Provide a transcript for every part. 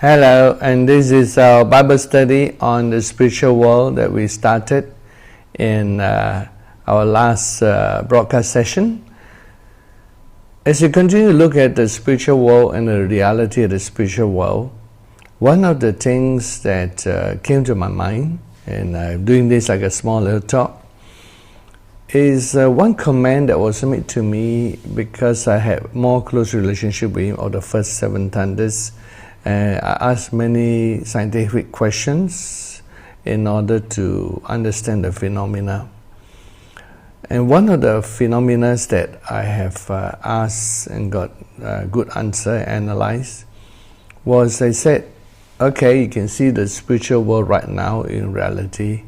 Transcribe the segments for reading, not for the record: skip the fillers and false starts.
Hello, and this is our Bible study on the spiritual world that we started in our last broadcast session. As you continue to look at the spiritual world and the reality of the spiritual world, one of the things that came to my mind, and I'm doing this like a small little talk, is one comment that was made to me because I had more close relationship with him of the first 7 thunders. I asked many scientific questions in order to understand the phenomena. And one of the phenomena that I have asked and got a good answer, analyzed, was I said, okay, you can see the spiritual world right now in reality.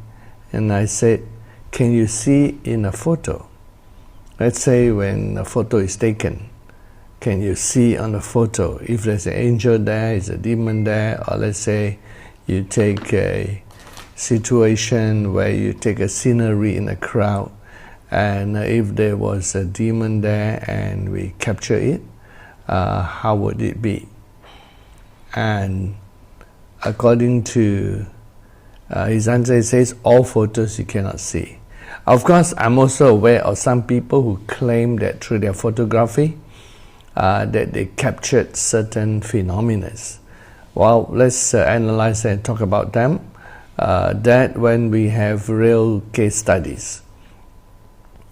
And I said, can you see in a photo? Let's say when a photo is taken, can you see on the photo if there's an angel there, is a demon there, or let's say you take a situation where you take a scenery in a crowd, and if there was a demon there and we capture it, how would it be? And according to his answer, he says all photos you cannot see. Of course, I'm also aware of some people who claim that through their photography that they captured certain phenomena. Well, let's analyze and talk about them. That when we have real case studies.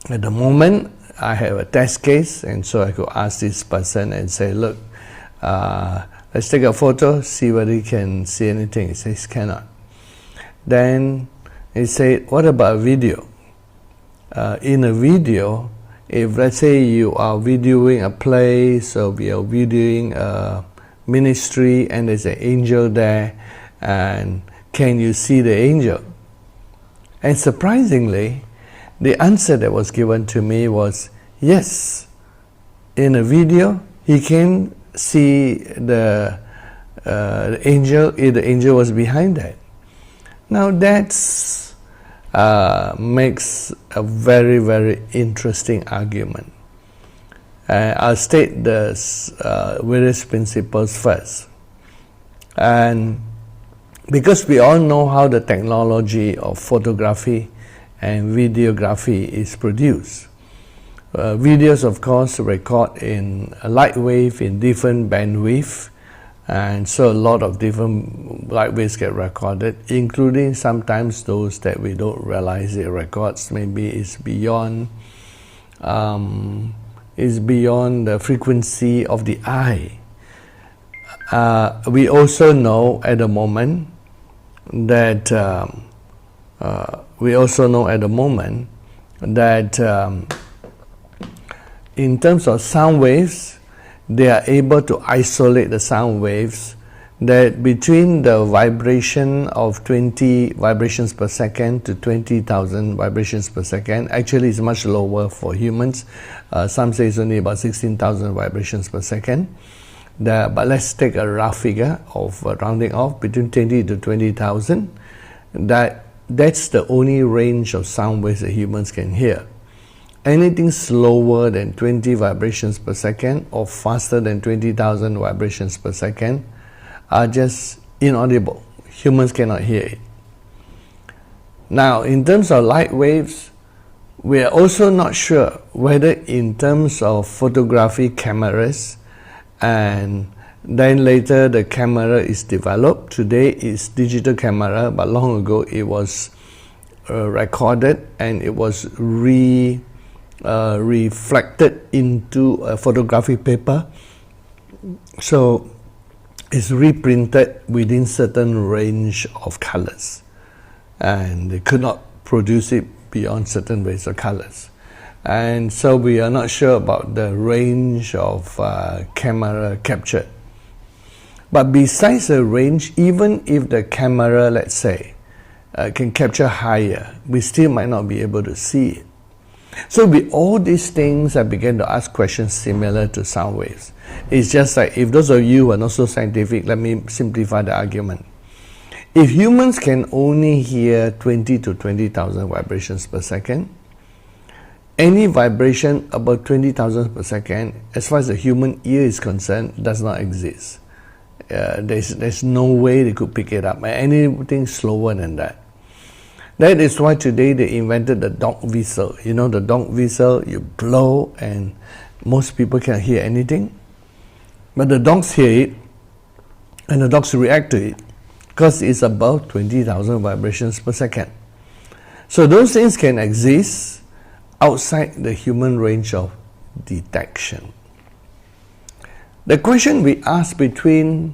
At the moment, I have a test case, and so I could ask this person and say, look, let's take a photo, see whether you can see anything. He says, cannot. Then he said, what about a video? In a video, if let's say you are videoing a place or we are videoing a ministry and there's an angel there, and can you see the angel? And surprisingly, the answer that was given to me was yes. In a video, he can see the angel if the angel was behind that. Now that's makes a very, very interesting argument. I'll state the various principles first. And because we all know how the technology of photography and videography is produced. Videos, of course, record in a light wave in different bandwidth, and so a lot of different light waves get recorded, including sometimes those that we don't realize it records. Maybe it's beyond the frequency of the eye. We also know at the moment that in terms of sound waves, they are able to isolate the sound waves that between the vibration of 20 vibrations per second to 20,000 vibrations per second, actually is much lower for humans. Some say it's only about 16,000 vibrations per second. But let's take a rough figure of rounding off between 20 to 20,000. That's the only range of sound waves that humans can hear. Anything slower than 20 vibrations per second or faster than 20,000 vibrations per second are just inaudible. Humans cannot hear it. Now, in terms of light waves, we are also not sure whether in terms of photography cameras, and then later the camera is developed. Today it's digital camera, but long ago it was recorded and it was reflected into a photographic paper, so it's reprinted within certain range of colors, and they could not produce it beyond certain range of colors, and so we are not sure about the range of camera captured. But besides the range, even if the camera, let's say, can capture higher, we still might not be able to see it. So with all these things, I began to ask questions similar to sound waves. It's just like, if those of you who are not so scientific, let me simplify the argument. If humans can only hear 20 to 20,000 vibrations per second, any vibration above 20,000 per second, as far as the human ear is concerned, does not exist. there's no way they could pick it up. Anything slower than that. That is why today they invented the dog whistle. You know the dog whistle, you blow and most people can't hear anything. But the dogs hear it and the dogs react to it because it's about 20,000 vibrations per second. So those things can exist outside the human range of detection. The question we ask between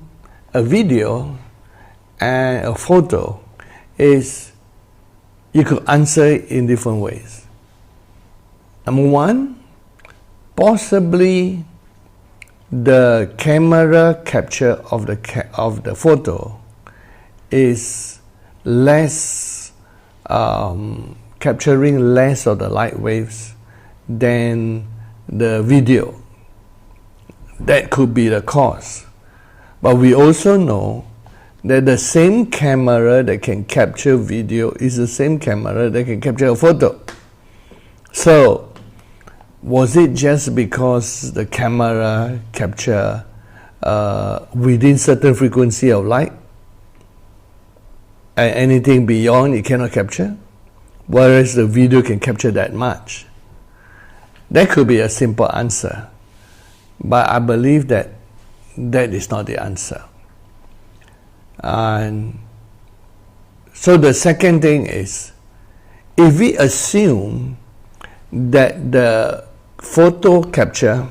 a video and a photo is, you could answer it in different ways. Number one, possibly the camera capture of the photo is less capturing less of the light waves than the video. That could be the cause. But we also know that the same camera that can capture video is the same camera that can capture a photo. So, was it just because the camera capture within certain frequency of light, and anything beyond it cannot capture, whereas the video can capture that much? That could be a simple answer, but I believe that that is not the answer. And so the second thing is, if we assume that the photo capture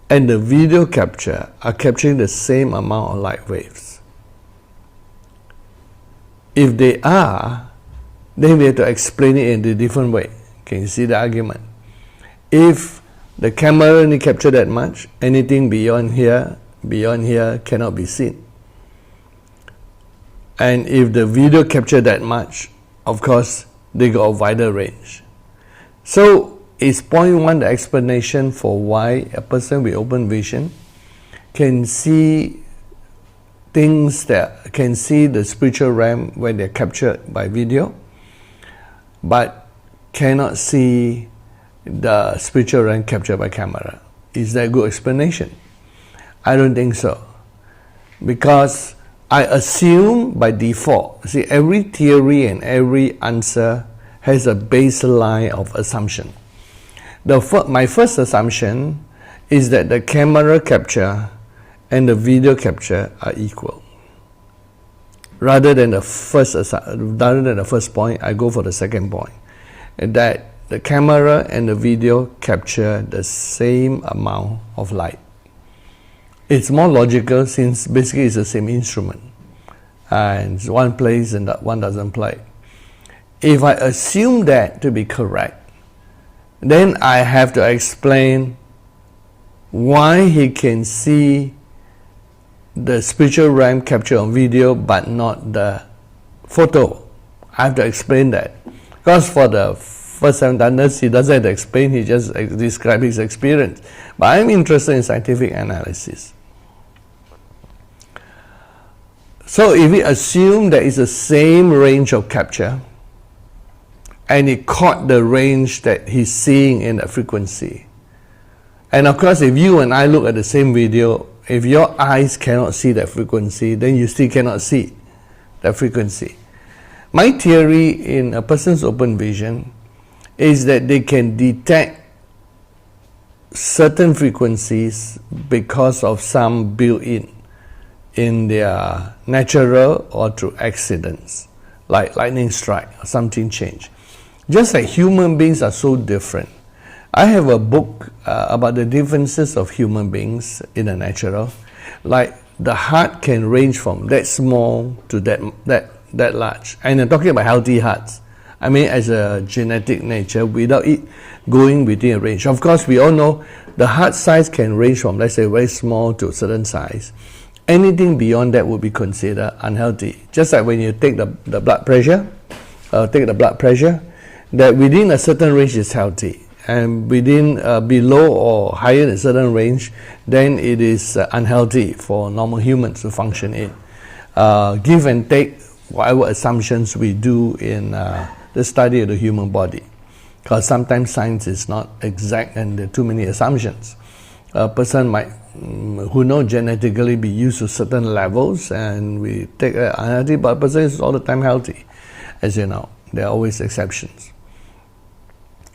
and the video capture are capturing the same amount of light waves, if they are, then we have to explain it in a different way. Can you see the argument? If the camera only capture that much, anything beyond here cannot be seen. And if the video capture that much, of course, they got a wider range. So, is point one the explanation for why a person with open vision can see things that can see the spiritual realm when they're captured by video, but cannot see the spiritual realm captured by camera? Is that a good explanation? I don't think so. Because I assume by default, see, every theory and every answer has a baseline of assumption. My first assumption is that the camera capture and the video capture are equal. Rather than the first point, I go for the second point, that the camera and the video capture the same amount of light. It's more logical since basically it's the same instrument, and one plays and one doesn't play. If I assume that to be correct, then I have to explain why he can see the spiritual realm captured on video but not the photo. I have to explain that. Because for the first seven thunders, he doesn't have to explain, he just describes his experience. But I'm interested in scientific analysis. So if we assume that it's the same range of capture, and he caught the range that he's seeing in the frequency, and of course if you and I look at the same video, if your eyes cannot see that frequency, then you still cannot see that frequency. My theory in a person's open vision is that they can detect certain frequencies because of some built-in in their natural or through accidents, like lightning strike or something change. Just like human beings are so different. I have a book about the differences of human beings in the natural. Like the heart can range from that small to that large. And I'm talking about healthy hearts. I mean as a genetic nature without it going within a range. Of course, we all know the heart size can range from, let's say, very small to a certain size. Anything beyond that would be considered unhealthy. Just like when you take the blood pressure, that within a certain range is healthy, and within below or higher than a certain range, then it is unhealthy for normal humans to function in. Give and take whatever assumptions we do in the study of the human body, because sometimes science is not exact and there are too many assumptions. A person might who know genetically be used to certain levels, and we take unhealthy, but a person is all the time healthy. As you know, there are always exceptions.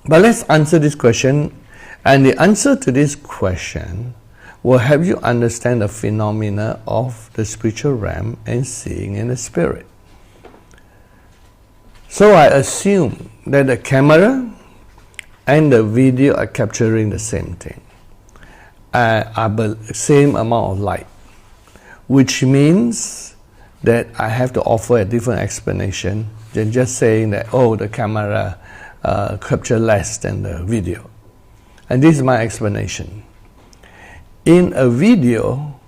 But let's answer this question, and the answer to this question will help you understand the phenomena of the spiritual realm and seeing in the spirit. So I assume that the camera and the video are capturing the same thing, are the same amount of light, which means that I have to offer a different explanation than just saying that, oh, the camera capture less than the video. And this is my explanation. In a video,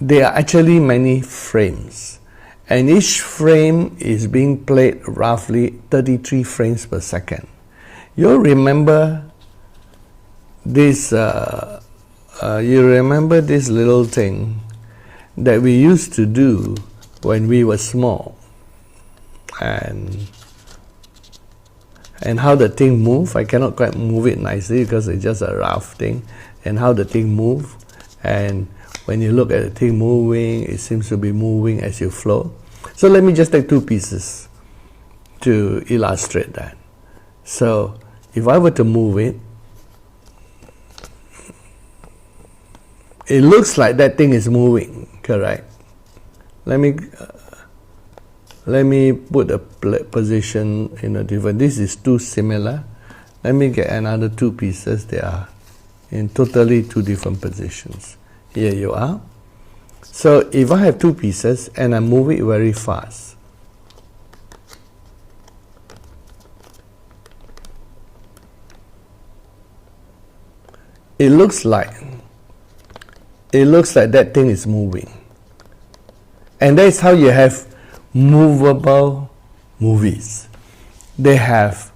there are actually many frames, and each frame is being played roughly 33 frames per second. You'll remember this, you remember this little thing that we used to do when we were small, and how the thing move. I cannot quite move it nicely because it's just a rough thing, and how the thing move, and when you look at the thing moving, it seems to be moving as you flow. So let me just take two pieces to illustrate that. So if I were to move it, it looks like that thing is moving, correct? Let me put a position in a different, this is too similar. Let me get another two pieces. They are in totally two different positions. Here you are. So if I have two pieces and I move it very fast, it looks like that thing is moving. And that's how you have movable movies. They have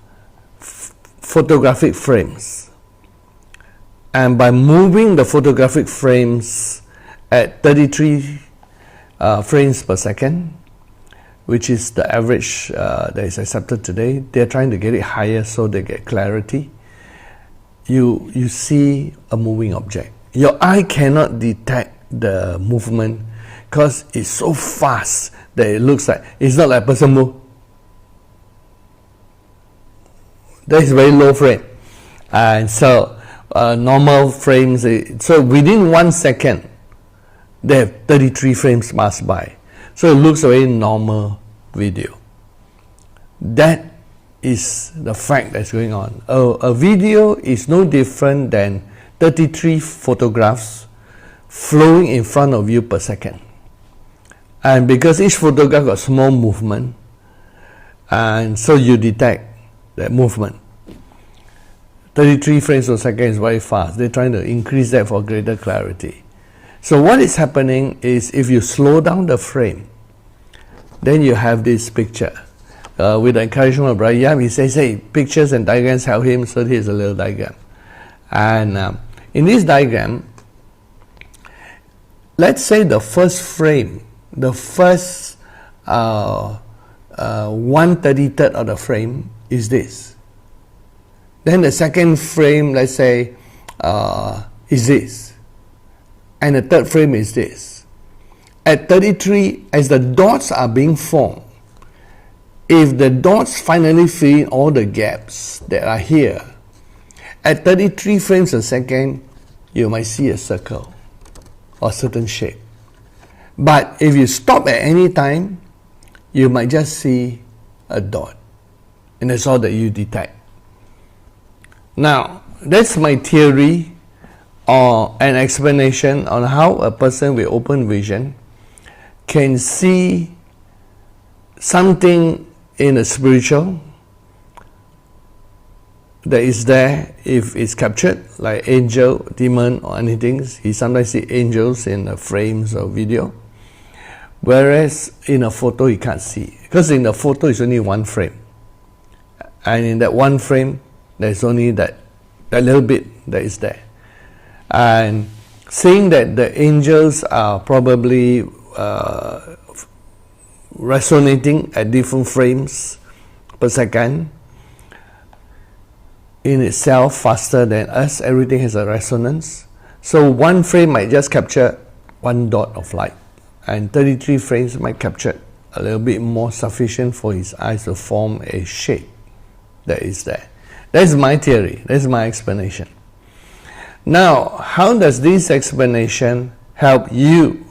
photographic frames, and by moving the photographic frames at 33 frames per second, which is the average that is accepted today, they're trying to get it higher so they get clarity. You see a moving object. Your eye cannot detect the movement because it's so fast that it looks like, it's not like a person move. That is very low frame. And so normal frames, so within 1 second, they have 33 frames pass by. So it looks a very normal video. That is the fact that's going on. A video is no different than 33 photographs flowing in front of you per second. And because each photograph got small movement, and so you detect that movement. 33 frames per second is very fast. They're trying to increase that for greater clarity. So what is happening is, if you slow down the frame, then you have this picture. With the encouragement of Brother Yam, he says, hey, pictures and diagrams help him, so here's a little diagram. And in this diagram, let's say the first frame, the first 1/33 of the frame is this. Then the second frame, let's say, is this. And the third frame is this. At 33, as the dots are being formed, if the dots finally fill in all the gaps that are here, at 33 frames a second, you might see a circle or certain shape. But if you stop at any time, you might just see a dot. And that's all that you detect. Now, that's my theory or an explanation on how a person with open vision can see something in a spiritual that is there if it's captured, like angel, demon, or anything. He sometimes see angels in the frames of video, whereas in a photo he can't see, because in the photo it's only one frame, and in that one frame there's only that little bit that is there. And seeing that the angels are probably resonating at different frames per second in itself faster than us, everything has a resonance. So one frame might just capture one dot of light, and 33 frames might capture a little bit more, sufficient for his eyes to form a shape that is there. That's my theory, that's my explanation. Now, how does this explanation help you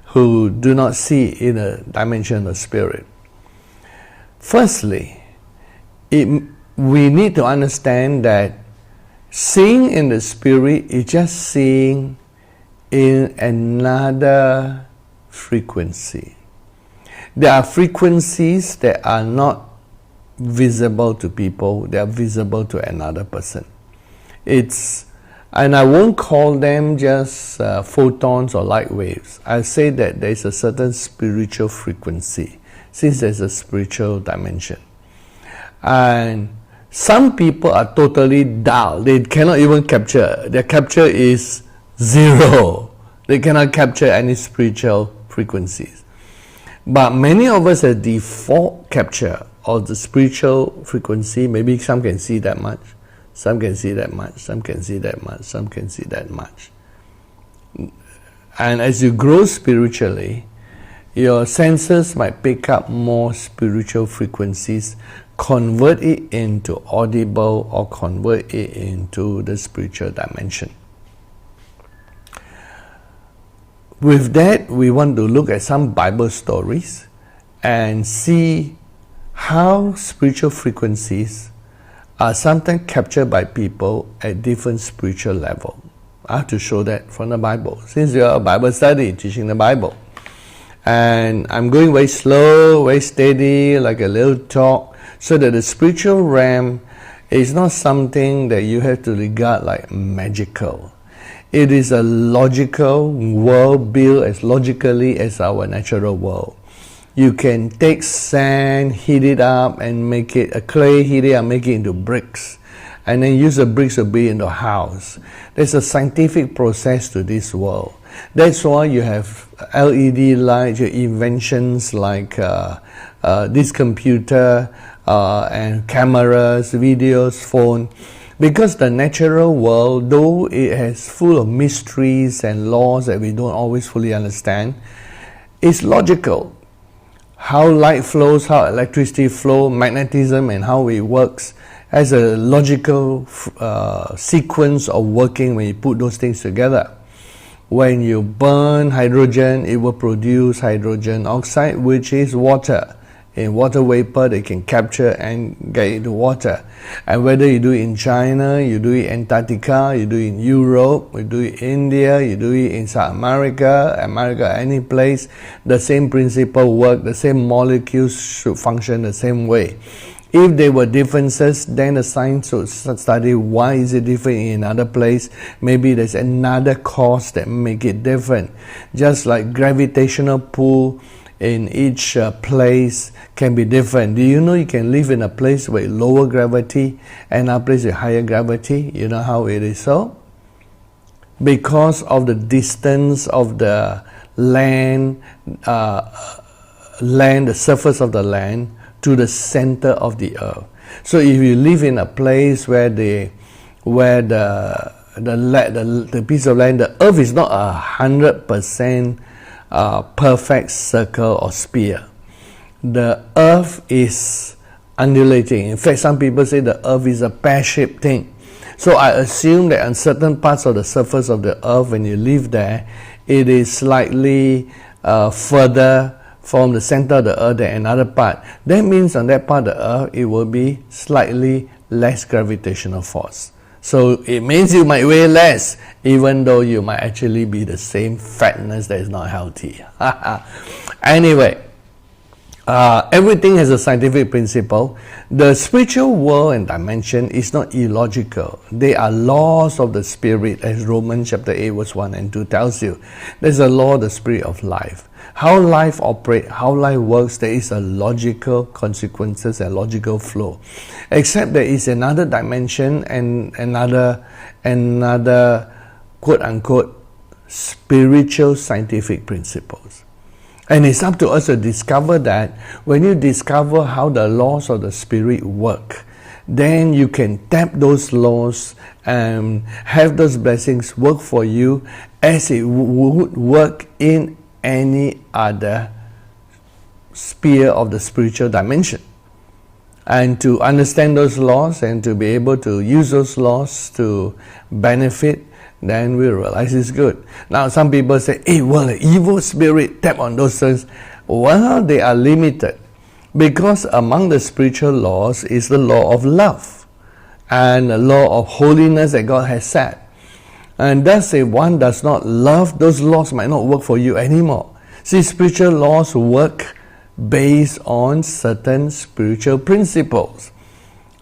who do not see in a dimension of spirit? Firstly, we need to understand that seeing in the spirit is just seeing in another frequency. There are frequencies that are not visible to people, they are visible to another person. And I won't call them just photons or light waves. I'll say that there's a certain spiritual frequency, since there's a spiritual dimension. And some people are totally dull. They cannot even capture. Their capture is zero. They cannot capture any spiritual frequencies. But many of us have default capture of the spiritual frequency. Maybe some can see that much. Some can see that much, some can see that much, some can see that much. And as you grow spiritually, your senses might pick up more spiritual frequencies, convert it into audible or convert it into the spiritual dimension. With that, we want to look at some Bible stories and see how spiritual frequencies are sometimes captured by people at different spiritual level. I have to show that from the Bible, since we are a Bible study, teaching the Bible. And I'm going very slow, very steady, like a little talk, so that the spiritual realm is not something that you have to regard like magical. It is a logical world built as logically as our natural world. You can take sand, heat it up and make it a clay, heat it up, make it into bricks, and then use the bricks to build into a house. There's a scientific process to this world. That's why you have LED lights, your inventions like this computer and cameras, videos, phone. Because the natural world, though it has full of mysteries and laws that we don't always fully understand, is logical. How light flows, how electricity flows, magnetism and how it works has a logical sequence of working when you put those things together. When you burn hydrogen, it will produce hydrogen oxide, which is water. In water vapor, they can capture and get into water. And whether you do it in China, you do it in Antarctica, you do it in Europe, you do it in India, you do it in South America, any place, the same principle work, the same molecules should function the same way. If there were differences, then the science would study why is it different in another place. Maybe there's another cause that make it different. Just like gravitational pull in each place can be different. Do you know you can live in a place with lower gravity and a place with higher gravity? You know how it is so? Because of the distance of the land, the surface of the land to the center of the earth. So if you live in a place where the piece of land, the earth is not 100% perfect circle or sphere. The earth is undulating. In fact, some people say the earth is a pear-shaped thing. So I assume that on certain parts of the surface of the earth, when you live there, it is slightly further from the center of the earth than another part. That means on that part of the earth, it will be slightly less gravitational force. So it means you might weigh less, even though you might actually be the same fatness that is not healthy. Anyway, everything has a scientific principle. The spiritual world and dimension is not illogical. They are laws of the spirit, as Romans chapter 8 verse 1 and 2 tells you. There's a law of the spirit of life. How life operates, how life works, there is a logical consequences and logical flow. Except there is another dimension and another quote-unquote spiritual scientific principles. And it's up to us to discover that. When you discover how the laws of the spirit work, then you can tap those laws and have those blessings work for you as it would work in any other sphere of the spiritual dimension. And to understand those laws and to be able to use those laws to benefit, then we realize it's good. Now some people say, hey, well, the evil spirit tap on those things. Well, they are limited, because among the spiritual laws is the law of love and the law of holiness that God has set. And thus if one does not love, those laws might not work for you anymore. See, spiritual laws work based on certain spiritual principles,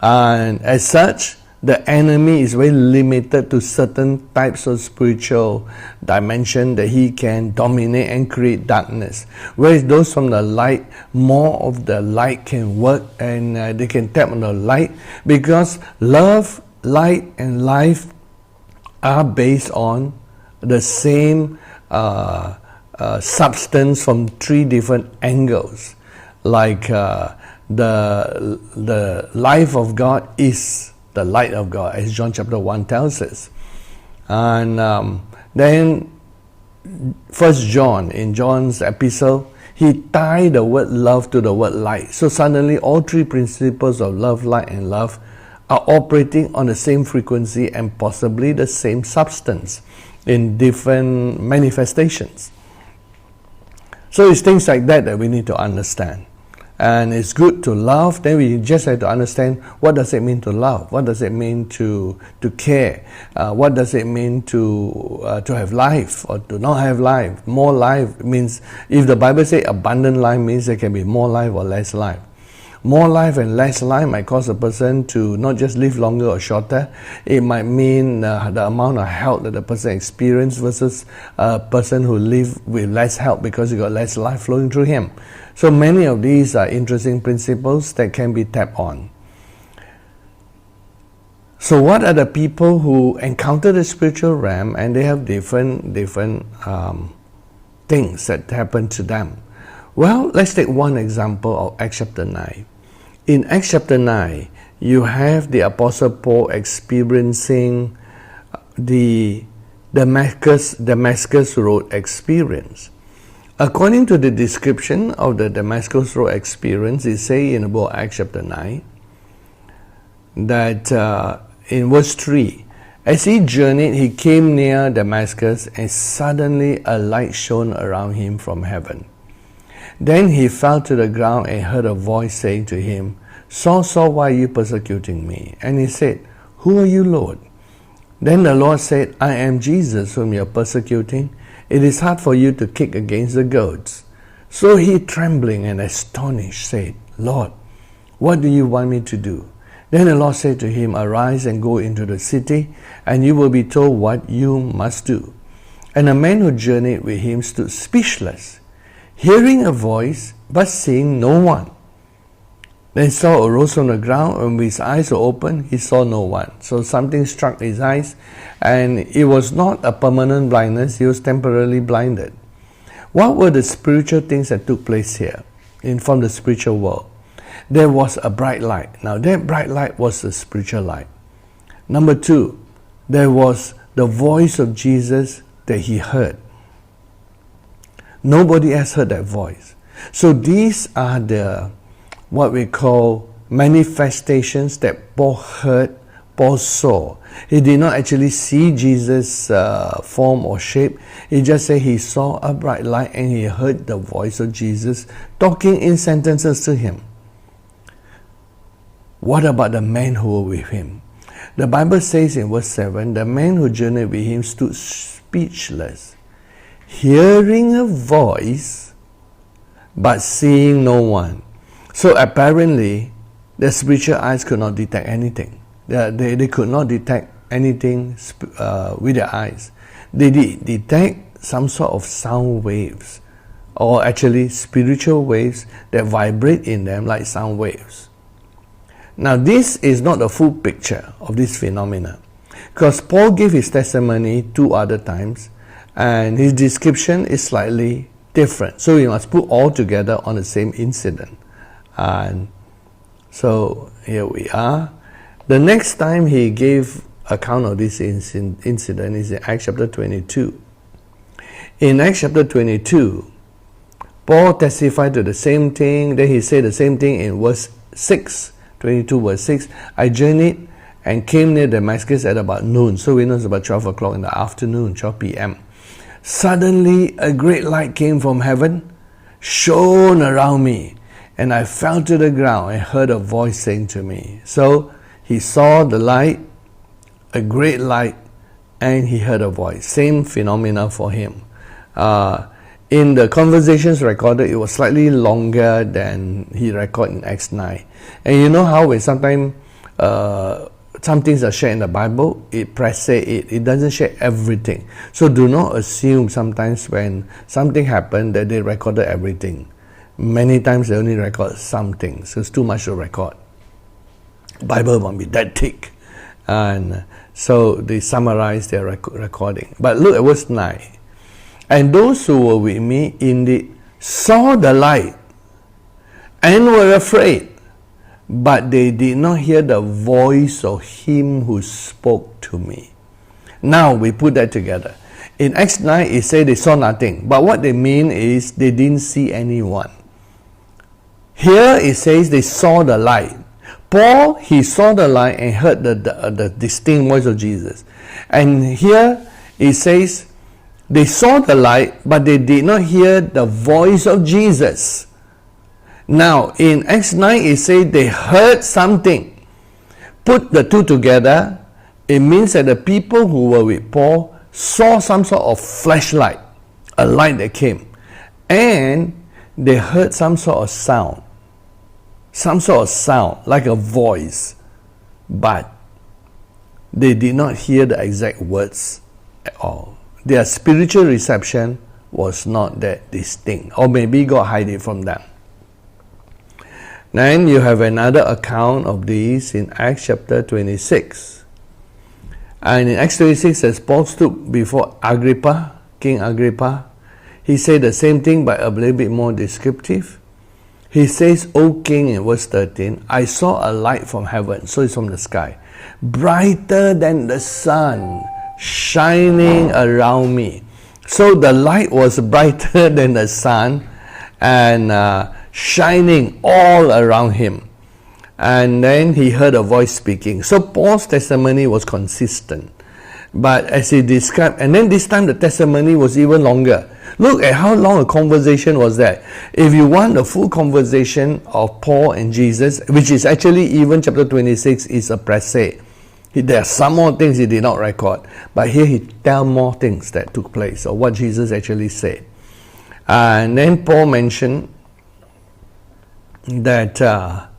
and as such the enemy is very limited to certain types of spiritual dimension that he can dominate and create darkness, whereas those from the light, more of the light can work, and they can tap on the light, because love, light and life are based on the same substance from three different angles. Like the life of God is the light of God, as John chapter 1 tells us. And then 1 John, in John's epistle, he tied the word love to the word light. So suddenly all three principles of love, light and love are operating on the same frequency and possibly the same substance in different manifestations. So it's things like that that we need to understand. And it's good to love, then we just have to understand, what does it mean to love? What does it mean to care? What does it mean to have life or to not have life? More life means, if the Bible says abundant life, means there can be more life or less life. More life and less life might cause a person to not just live longer or shorter. It might mean the amount of health that the person experiences versus a person who lives with less health because he got less life flowing through him. So many of these are interesting principles that can be tapped on. So what are the people who encounter the spiritual realm and they have different things that happen to them? Well, let's take one example of Acts chapter 9. In Acts chapter 9, you have the Apostle Paul experiencing the Damascus Road experience. According to the description of the Damascus Road experience, it says in the book of Acts chapter 9 that in verse 3, as he journeyed, he came near Damascus, and suddenly a light shone around him from heaven. Then he fell to the ground and heard a voice saying to him, Saul, Saul, why are you persecuting me? And he said, Who are you, Lord? Then the Lord said, I am Jesus whom you are persecuting. It is hard for you to kick against the goads. So he, trembling and astonished, said, Lord, what do you want me to do? Then the Lord said to him, Arise and go into the city, and you will be told what you must do. And a man who journeyed with him stood speechless, hearing a voice, but seeing no one. Then Saul arose from the ground, and when his eyes were opened, he saw no one. So something struck his eyes, and it was not a permanent blindness, he was temporarily blinded. What were the spiritual things that took place here from the spiritual world? There was a bright light. Now that bright light was the spiritual light. Number 2, there was the voice of Jesus that he heard. Nobody else heard that voice. So these are the what we call manifestations that Paul heard, Paul saw. He did not actually see Jesus' form or shape. He just said he saw a bright light and he heard the voice of Jesus talking in sentences to him. What about the men who were with him? The Bible says in verse 7, the men who journeyed with him stood speechless, hearing a voice, but seeing no one. So apparently, their spiritual eyes could not detect anything. They could not detect anything with their eyes. They did detect some sort of sound waves, or actually spiritual waves that vibrate in them like sound waves. Now this is not a full picture of this phenomena, because Paul gave his testimony 2 other times, and his description is slightly different. So we must put all together on the same incident. And so here we are. The next time he gave account of this incident is in Acts chapter 22. In Acts chapter 22, Paul testified to the same thing. Then he said the same thing in verse 6, 22 verse 6. I journeyed and came near Damascus at about noon. So we know it's about 12 o'clock in the afternoon, 12 p.m. Suddenly a great light came from heaven, shone around me, and I fell to the ground and heard a voice saying to me. So he saw the light, a great light, and he heard a voice. Same phenomena for him. In the conversations recorded, it was slightly longer than he recorded in Acts 9. And you know how when sometimes some things are shared in the Bible, it precedes it doesn't share everything. So do not assume sometimes when something happened that they recorded everything. Many times they only record some things, so it's too much to record. Bible won't be that thick. And so they summarize their recording. But look at verse 9. And those who were with me indeed saw the light and were afraid, but they did not hear the voice of him who spoke to me. Now we put that together. In Acts 9 it said they saw nothing, but what they mean is they didn't see anyone. Here it says they saw the light. Paul, he saw the light and heard the distinct voice of Jesus. And here it says they saw the light, but they did not hear the voice of Jesus. Now, in Acts 9, it says they heard something. Put the two together, it means that the people who were with Paul saw some sort of flashlight, a light that came, and they heard some sort of sound, like a voice, but they did not hear the exact words at all. Their spiritual reception was not that distinct, or maybe God hid it from them. Then you have another account of this in Acts chapter 26. And in Acts 26, as Paul stood before Agrippa, King Agrippa, he said the same thing but a little bit more descriptive. He says, O King, in verse 13, I saw a light from heaven, so it's from the sky, brighter than the sun, shining around me. So the light was brighter than the sun and shining all around him. And then he heard a voice speaking. So Paul's testimony was consistent. But as he described, and then this time the testimony was even longer. Look at how long a conversation was that. If you want the full conversation of Paul and Jesus, which is actually even chapter 26 is a presse. There are some more things he did not record. But here he tells more things that took place, or what Jesus actually said. And then Paul mentioned that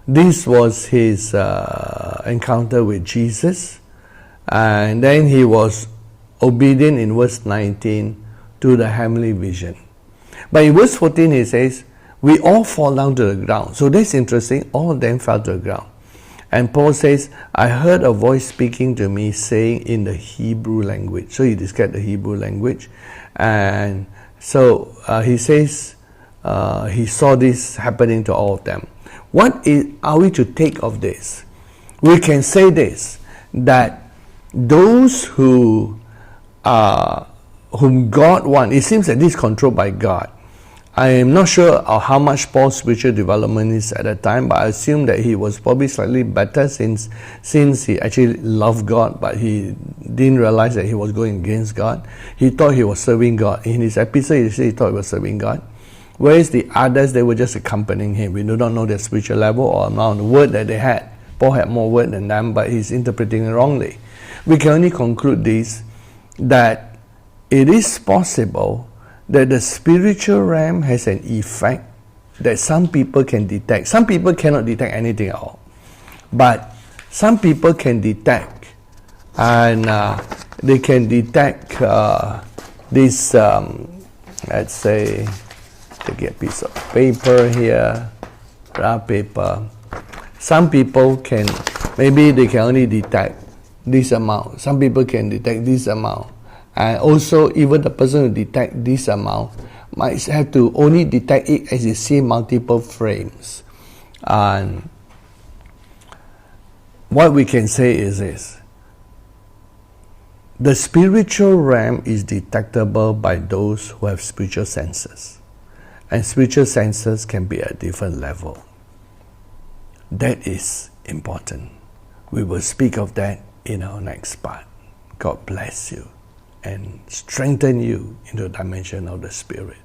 this was his encounter with Jesus, and then he was obedient in verse 19 to the heavenly vision. But in verse 14 he says, we all fall down to the ground. So that's interesting, all of them fell to the ground. And Paul says, I heard a voice speaking to me saying in the Hebrew language. So he described the Hebrew language. And so he says, he saw this happening to all of them. What are we to take of this? We can say this, that those whom God wants, it seems that this is controlled by God. I am not sure of how much Paul's spiritual development is at the time, but I assume that he was probably slightly better since he actually loved God, but he didn't realize that he was going against God. He thought he was serving God. In his episode, he said he thought he was serving God. Whereas the others, they were just accompanying him. We do not know their spiritual level or amount of word that they had. Paul had more word than them, but he's interpreting it wrongly. We can only conclude this, that it is possible that the spiritual realm has an effect that some people can detect. Some people cannot detect anything at all. But some people can detect, and they can detect this, let's say, take a piece of paper here, graph paper. Some people can, maybe they can only detect this amount. Some people can detect this amount. And also, even the person who detects this amount might have to only detect it as you see multiple frames. And what we can say is this: the spiritual realm is detectable by those who have spiritual senses, and spiritual senses can be at different level. That is important. We will speak of that in our next part. God bless you and strengthen you into the dimension of the Spirit.